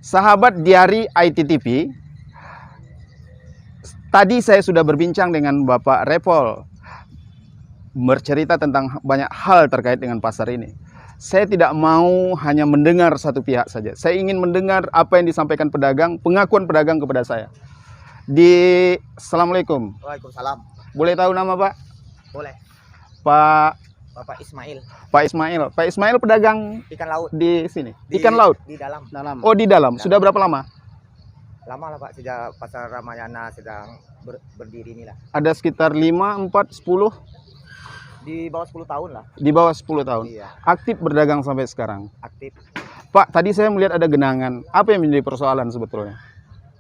Sahabat Diari ITTV, tadi saya sudah berbincang dengan Bapak Repol, bercerita tentang banyak hal terkait dengan pasar ini. Saya tidak mau hanya mendengar satu pihak saja. Saya ingin mendengar apa yang disampaikan pedagang, pengakuan pedagang kepada saya. Assalamualaikum. Waalaikumsalam. Boleh tahu nama Pak? Boleh. Bapak Ismail. Pak Ismail. Pak Ismail pedagang Ikan laut. di sini. Ikan laut. Di dalam. Oh, di dalam. Sudah berapa lama? Lama lah Pak, sejak pasar Ramayana sedang berdiri inilah. Ada sekitar 5, 4, 10. Di bawah 10 tahun lah. Di bawah 10 tahun. Iya. Aktif berdagang sampai sekarang. Aktif. Pak, tadi saya melihat ada genangan. Apa yang menjadi persoalan sebetulnya?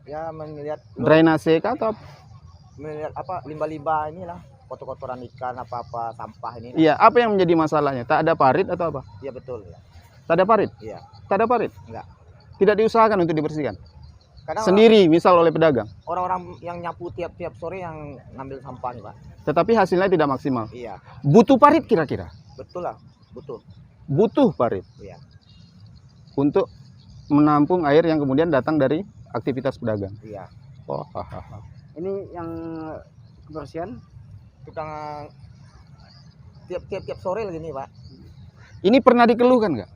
Ya melihat Drainase kah atau melihat apa limbah-limbah inilah, kotor-kotoran ikan apa-apa sampah ini. iya, apa yang menjadi masalahnya? Tak ada parit atau apa? Iya betul. Tak ada parit? Iya. Tak ada parit? Enggak. Tidak diusahakan untuk dibersihkan? Kadang Sendiri misal oleh pedagang. orang-orang yang nyapu tiap-tiap sore yang ngambil sampah nih Pak. Tetapi hasilnya tidak maksimal. Iya. Butuh parit kira-kira? Betul lah. Butuh. Butuh parit Iya. untuk menampung air yang kemudian datang dari aktivitas pedagang. Iya. Oh, Ini yang kebersihan Kita tiap sore lagi nih Pak. ini pernah dikeluhkan nggak?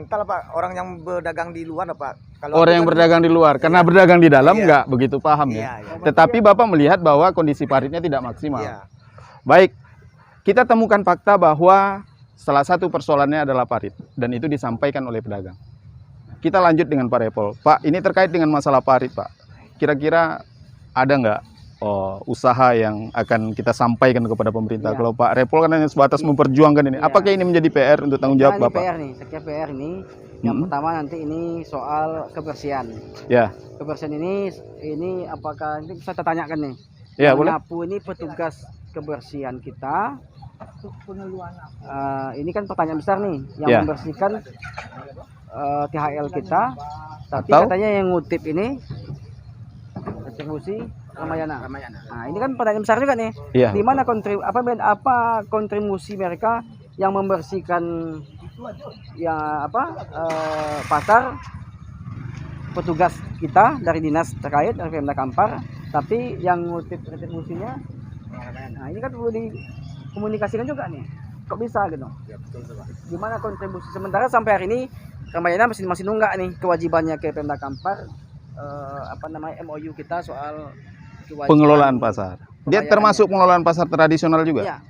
Entahlah Pak, orang yang berdagang di luar Pak. Kalau Orang yang kan- berdagang di luar, karena berdagang di dalam Iya. nggak begitu paham Iya, ya. iya. Tetapi Bapak melihat bahwa kondisi paritnya tidak maksimal. Iya. Baik, kita temukan fakta bahwa salah satu persoalannya adalah parit, dan itu disampaikan oleh pedagang. Kita lanjut dengan Pak Repol. Pak, ini terkait dengan masalah parit, Pak. Kira-kira ada nggak usaha yang akan kita sampaikan kepada pemerintah? Iya. Kalau Pak Repol kan hanya sebatas memperjuangkan ini. Iya. Apakah ini menjadi PR untuk tanggung jawab ini Bapak? PR nih, saya kira PR ini. Yang pertama nanti ini soal kebersihan. Ya, Kebersihan ini apakah ini bisa saya tanyakan nih? ya Yang boleh. nyapu ini petugas kebersihan kita. Ini kan pertanyaan besar nih, yang Ya. membersihkan THL kita. Tapi Atau? katanya yang ngutip ini distribusi Ramayana. Nah, ini kan pertanyaan besar juga nih. Iya. Di mana apa kontribusi mereka yang membersihkan pasar, petugas kita dari dinas terkait dari Pemda Kampar, tapi yang ngutip retribusinya, nah ini kan perlu dikomunikasikan juga nih, kok bisa gitu? Gimana kontribusi sementara sampai hari ini Ramayana masih nunggak nih kewajibannya ke Pemda Kampar, MOU kita soal kewajiban Pengelolaan pasar. Dia pembayarannya. termasuk pengelolaan pasar tradisional juga?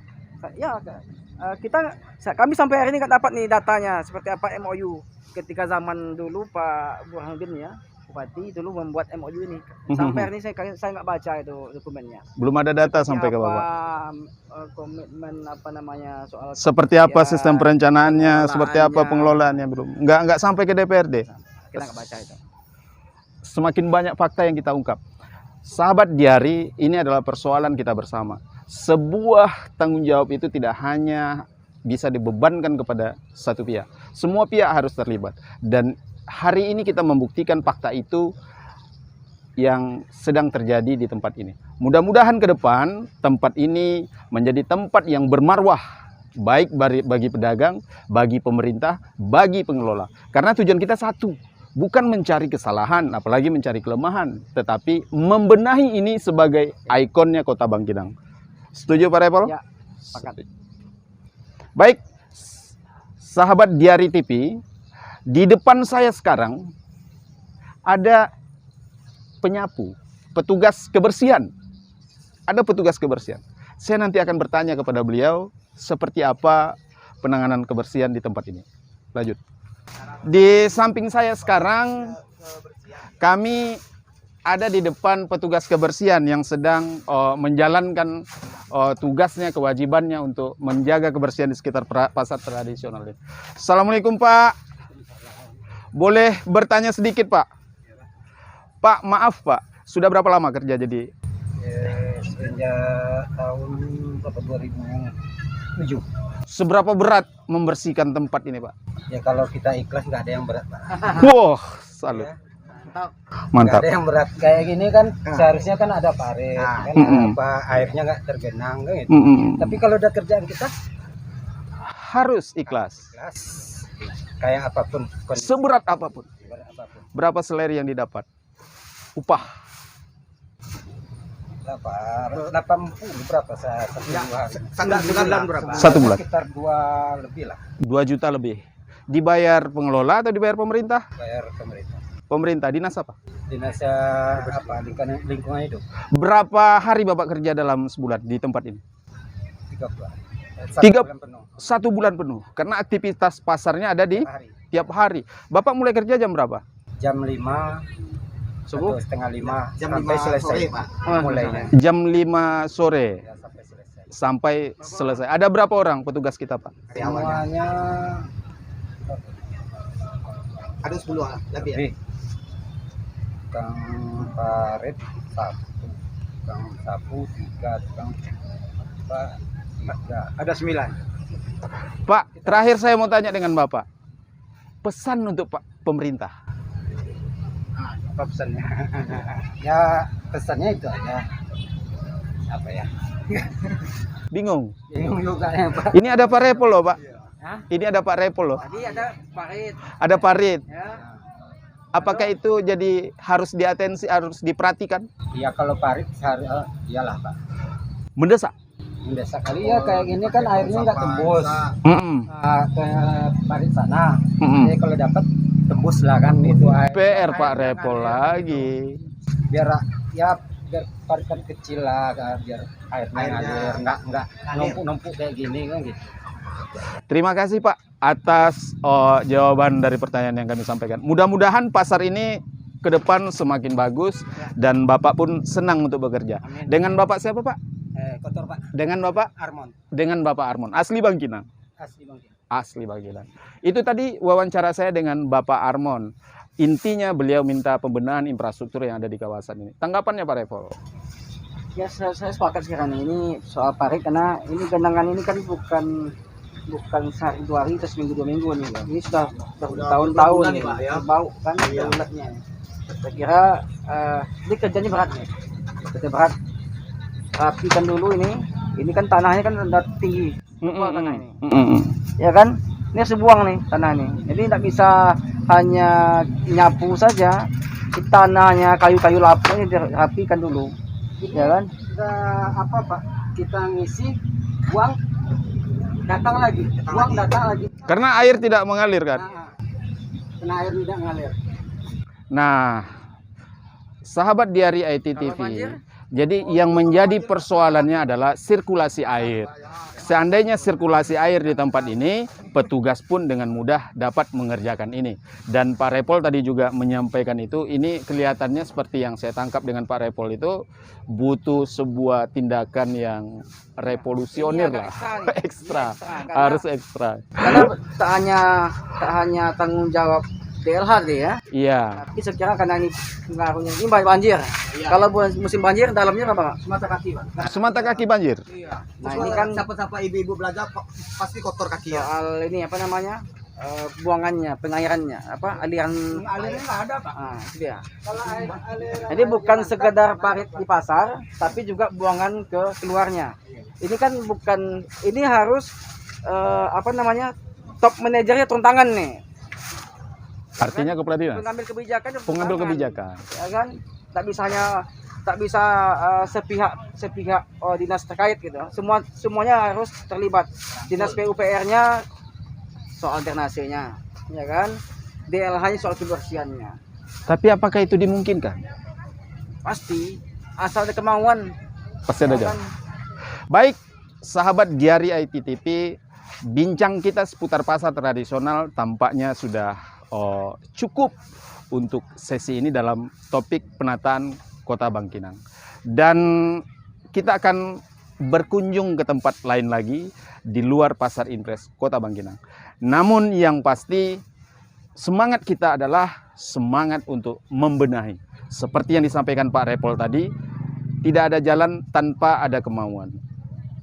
Iya, ya, kami sampai hari ini nggak dapat nih datanya seperti apa MOU ketika zaman dulu Pak Burhanuddin ya Bupati dulu membuat MOU ini. Sampai hari ini saya nggak baca itu dokumennya. Belum ada data sampai ke Bapak. Komitmen soal Seperti apa ya, sistem perencanaannya, seperti apa pengelolaannya. pengelolaannya, belum. Nggak sampai ke DPRD. Kita nggak baca itu. Semakin banyak fakta yang kita ungkap. Sahabat Diari, ini adalah persoalan kita bersama. Sebuah tanggung jawab itu tidak hanya bisa dibebankan kepada satu pihak. Semua pihak harus terlibat. Dan hari ini kita membuktikan fakta itu yang sedang terjadi di tempat ini. Mudah-mudahan ke depan tempat ini menjadi tempat yang bermarwah, baik bagi pedagang, bagi pemerintah, bagi pengelola. Karena tujuan kita satu, bukan mencari kesalahan, apalagi mencari kelemahan, tetapi membenahi ini sebagai ikonnya Kota Bangkinang. Setuju Pak Repol? Ya, sepakat. Baik, sahabat Diari TV, di depan saya sekarang ada penyapu, petugas kebersihan. Ada petugas kebersihan. Saya nanti akan bertanya kepada beliau seperti apa penanganan kebersihan di tempat ini. Lanjut. Di samping saya sekarang kami ada di depan petugas kebersihan yang sedang menjalankan tugasnya, kewajibannya untuk menjaga kebersihan di sekitar pasar tradisional ini. Assalamualaikum Pak. Boleh bertanya sedikit Pak? Pak, maaf Pak, sudah berapa lama kerja jadi? Sejak tahun 2007. Seberapa berat membersihkan tempat ini Pak? Ya kalau kita ikhlas nggak ada yang berat Pak. Wah, salut. Nggak Mantap. ada yang berat kayak gini kan seharusnya kan ada parit, kan Mm-mm. apa airnya nggak tergenang kan gitu. Mm-mm. Tapi kalau udah kerjaan kita Harus ikhlas. ikhlas, kayak apapun kondisi. Seberat apapun. apapun. Berapa salary yang didapat? Upah Berapa? 80 berapa satu hari? Satu bulan berapa? satu bulan? Sekitar 2 lebih lah 2 juta lebih. Dibayar pengelola atau dibayar pemerintah? bayar pemerintah. Pemerintah, dinas apa? Dinas apa lingkungan hidup Berapa hari Bapak kerja dalam sebulan di tempat ini? 3 bulan. Tiga- 1 bulan penuh. 1 bulan penuh. Karena aktivitas pasarnya ada di Per hari. tiap hari. Bapak mulai kerja jam berapa? Jam 5 Subuh? atau setengah 5 Jam sampai 5 selesai sore, Pak. mulainya. Jam 5 sore Ya, sampai selesai. sampai selesai. Ada berapa orang petugas kita, Pak? Semuanya Ada 10 orang lebih ya. lebih. Tukang parit 1, tukang sapu 3, tukang apa 3. Ada 9. Pak, terakhir saya mau tanya dengan Bapak. Pesan untuk Pak pemerintah. Apa pesannya? Ya pesannya itu aja. Apa ya? Bingung. Bingung juga ya Pak. Ini ada Pak Repol loh, Pak. Hah? Ini ada Pak Repol loh. Tadi ada parit, Ada parit. ya. Apakah itu jadi harus diatensi, harus diperhatikan? Ya kalau parit harus iyalah Pak. Mendesak. Mendesak kali ya kayak gini kan airnya nggak tembus ke parit sana. Jadi kalau dapat tembus lah kan itu air. PR Pak Air Repol ngalir lagi. biar ya biar parit kan kecil lah kan, biar airnya ngalir nggak numpuk kayak gini kan gitu. Terima kasih Pak atas jawaban dari pertanyaan yang kami sampaikan. Mudah-mudahan pasar ini ke depan semakin bagus dan Bapak pun senang untuk bekerja. Amin. Dengan Bapak siapa Pak? Kotor Pak. Dengan Bapak? Armon Dengan Bapak Armon. Asli Bangkinang. asli Bang. Asli Bangkinang. Itu tadi wawancara saya dengan Bapak Armon. Intinya beliau minta pembenahan infrastruktur yang ada di kawasan ini. Tanggapannya Pak Repol? Ya saya sepakat sekarang ini soal parit karena ini genangan ini kan bukan sehari 2 hari atau seminggu 2 minggu nih. Ini sudah bertahun-tahun nih. Pak, ya. Bau kan ulatnya. Saya kira ini kerjanya berat nih. Kerja berat. Rapikan dulu ini. Ini kan tanahnya kan udah tinggi. Sebuang tanah ini. Ya kan? Ini sebuang nih tanah nih. Jadi tidak bisa hanya nyapu saja. Di tanahnya kayu-kayu lapuk ini dirapikan dulu. Ya kan? Kita apa Pak? Kita ngisi buang datang lagi, buang datang lagi. Karena air tidak mengalir kan? Kena air tidak ngalir. Nah, sahabat Diari IT Kalau TV. banjir? Jadi yang menjadi persoalannya adalah sirkulasi air. Seandainya sirkulasi air di tempat ini, petugas pun dengan mudah dapat mengerjakan ini. Dan Pak Repol tadi juga menyampaikan itu, ini kelihatannya seperti yang saya tangkap dengan Pak Repol itu butuh sebuah tindakan yang revolusioner Ini agak lah. ekstra nih. Ekstra, Ini ekstra, harus ekstra. Karena tak hanya tanggung jawab DLH deh ya. Iya. Tapi sekarang karena ini pengaruhnya ini banjir. Kalau musim banjir dalamnya apa? Semata kaki, Pak. Semata kaki banjir. Nah, ini kan siapa-siapa ibu-ibu belajar pasti kotor kaki ya. soal ini apa namanya? Buangannya, pengairannya, apa aliran Alirnya nggak ada Pak. ah, itu dia. Kalau alir Jadi bukan sekedar parit di pasar, tapi juga buangan ke keluarnya. Ini kan bukan, ini harus apa namanya? Top manajernya turun tangan nih. Artinya kepala dinas. Pengambil kebijakan, Pengambil kebijakan. ya kan? Tak bisa sepihak dinas terkait gitu. Semuanya harus terlibat. Dinas PUPR-nya soal drainasenya, ya kan? DLH-nya soal kebersihannya. Tapi apakah itu dimungkinkan? Pasti asal ada kemauan. Pasti ada ya jalan. kan? Baik, sahabat Diari IT TV, bincang kita seputar pasar tradisional tampaknya sudah cukup untuk sesi ini dalam topik penataan Kota Bangkinang. Dan kita akan berkunjung ke tempat lain lagi di luar Pasar Impres Kota Bangkinang. Namun yang pasti semangat kita adalah semangat untuk membenahi. Seperti yang disampaikan Pak Repol tadi, tidak ada jalan tanpa ada kemauan.